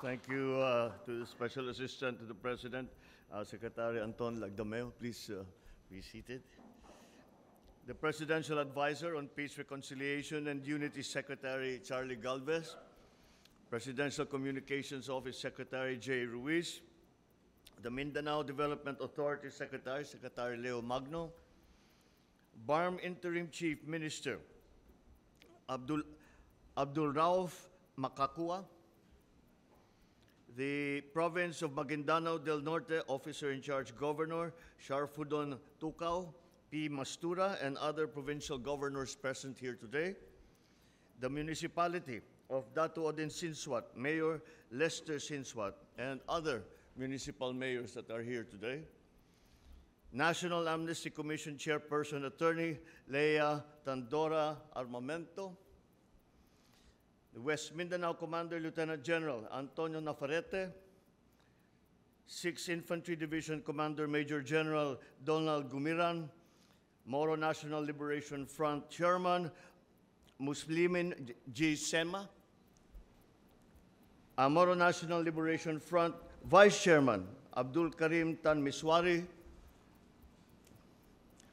Thank you to the Special Assistant to the President, Secretary Anton Lagdameo. Please be seated. The Presidential Advisor on Peace, Reconciliation, and Unity, Secretary Charlie Galvez. Presidential Communications Office Secretary Jay Ruiz. The Mindanao Development Authority Secretary, Secretary Leo Magno. BARM Interim Chief Minister Abdul Rauf Makakua. The Province of Maguindanao del Norte Officer in Charge Governor Sharfudon Tukaw, P. Mastura, and other provincial governors present here today. The Municipality of Datuodin Sinswat, Mayor Lester Sinswat, and other municipal mayors that are here today. National Amnesty Commission Chairperson Attorney Leia Tandora Armamento. The West Mindanao Commander Lieutenant General Antonio Nafarrete. 6th Infantry Division Commander Major General Donald Gumiran. Moro National Liberation Front Chairman Muslimin G. Sema. Moro National Liberation Front Vice Chairman Abdul Karim Tan Miswari.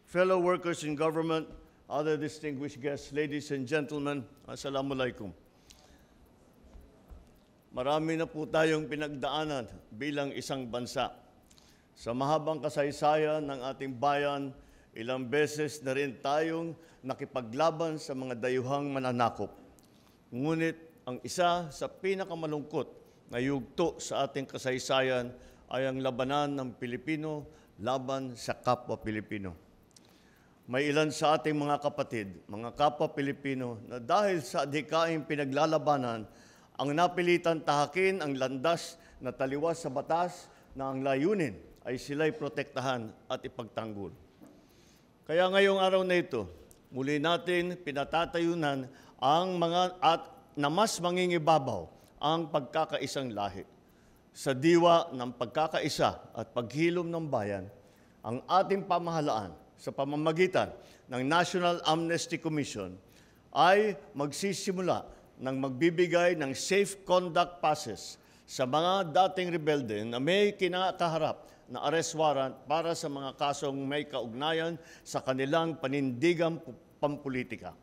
Fellow workers in government, other distinguished guests, ladies and gentlemen, Assalamualaikum. Marami na po tayong pinagdaanan bilang isang bansa. Sa mahabang kasaysayan ng ating bayan, ilang beses na rin tayong nakipaglaban sa mga dayuhang mananakop. Ngunit ang isa sa pinakamalungkot na yugto sa ating kasaysayan ay ang labanan ng Pilipino laban sa kapwa Pilipino. May ilan sa ating mga kapatid, mga kapwa Pilipino, na dahil sa adhikaing pinaglalabanan, ang napilitan tahakin ang landas na taliwas sa batas na ang layunin ay sila'y protektahan at ipagtanggol. Kaya ngayong araw na ito, muli natin pinatatayunan ang mga at na mas mangingibabaw ang pagkakaisang lahi. Sa diwa ng pagkakaisa at paghilom ng bayan, ang ating pamahalaan sa pamamagitan ng National Amnesty Commission ay magsisimula ng magbibigay ng safe conduct passes sa mga dating rebelde na may kinakaharap na arrest warrant para sa mga kasong may kaugnayan sa kanilang panindigang pampolitika.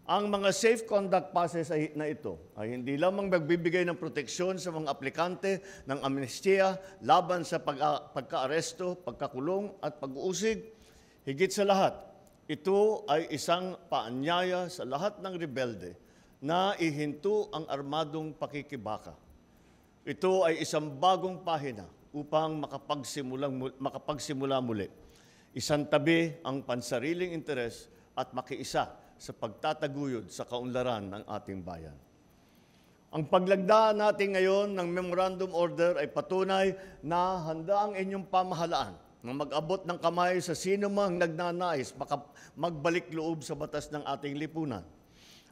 Ang mga safe conduct passes na ito ay hindi lamang magbibigay ng proteksyon sa mga aplikante ng amnestiya laban sa pagka-aresto, pagkakulong at pag-uusig. Higit sa lahat, ito ay isang paanyaya sa lahat ng rebelde na ihinto ang armadong pakikibaka. Ito ay isang bagong pahina upang makapagsimula muli. Isang tabi ang pansariling interes at makiisa sa pagtataguyod sa kaunlaran ng ating bayan. Ang paglagda natin ngayon ng Memorandum Order ay patunay na handa ang inyong pamahalaan na mag-abot ng kamay sa sino mang nagnanais magbalik loob sa batas ng ating lipunan.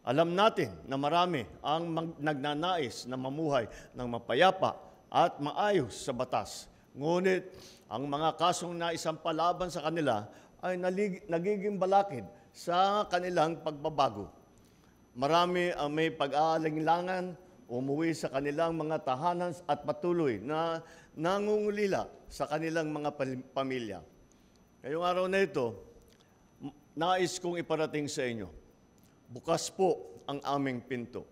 Alam natin na marami ang nagnanais na mamuhay ng mapayapa at maayos sa batas. Ngunit ang mga kasong naisampalaban sa kanila ay nagiging balakid sa kanilang pagbabago. Marami ang may pag-aalinlangan, umuwi sa kanilang mga tahanan at patuloy na nangungulila sa kanilang mga pamilya. Ngayong araw na ito, nais kong iparating sa inyo, bukas po ang aming pinto.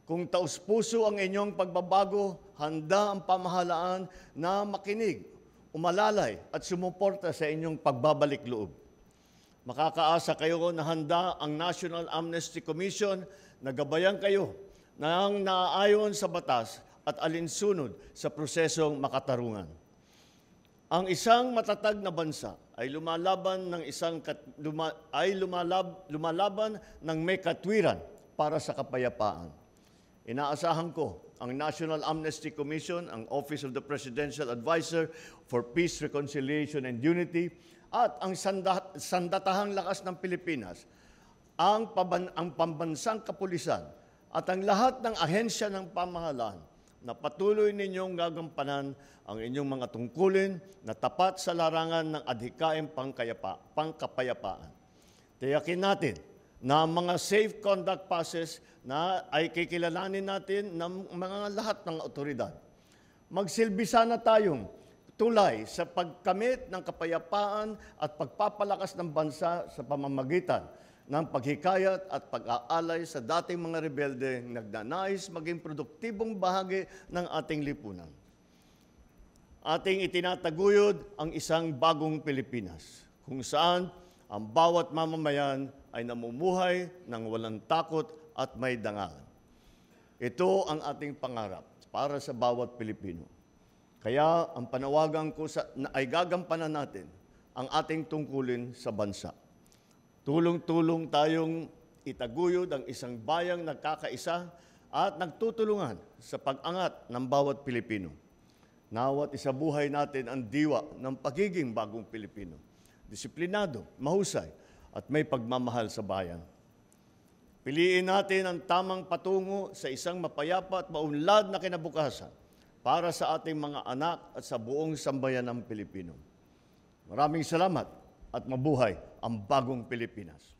Kung taus-puso ang inyong pagbabago, handa ang pamahalaan na makinig, umalalay at sumuporta sa inyong pagbabalik loob. Makakaasa kayo na handa ang National Amnesty Commission na gabayan kayo ng naaayon sa batas at alinsunod sa prosesong makatarungan. Ang isang matatag na bansa ay lumalaban ng may katwiran para sa kapayapaan. Inaasahan ko ang National Amnesty Commission, ang Office of the Presidential Advisor for Peace, Reconciliation, and Unity, at ang sandatahang lakas ng Pilipinas, ang pambansang kapulisan, at ang lahat ng ahensya ng pamahalaan na patuloy ninyong gagampanan ang inyong mga tungkulin na tapat sa larangan ng adhikaing pangkapayapaan. Tiyakin natin na mga safe conduct passes na ay kikilalanin natin ng mga lahat ng otoridad. Magsilbi sana tayong tulay sa pagkamit ng kapayapaan at pagpapalakas ng bansa sa pamamagitan ng paghikayat at pag-aalay sa dating mga rebelde nagnanais maging produktibong bahagi ng ating lipunan. Ating itinataguyod ang isang bagong Pilipinas, kung saan ang bawat mamamayan ay namumuhay ng walang takot at may dangal. Ito ang ating pangarap para sa bawat Pilipino. Kaya ang panawagan ko ay gagampanan natin ang ating tungkulin sa bansa. Tulong-tulong tayong itaguyod ang isang bayang nagkakaisa at nagtutulungan sa pag-angat ng bawat Pilipino. Nawat isabuhay natin ang diwa ng pagiging bagong Pilipino. Disiplinado, mahusay, at may pagmamahal sa bayan. Piliin natin ang tamang patungo sa isang mapayapa at maunlad na kinabukasan para sa ating mga anak at sa buong sambayan ng Pilipino. Maraming salamat at mabuhay ang bagong Pilipinas.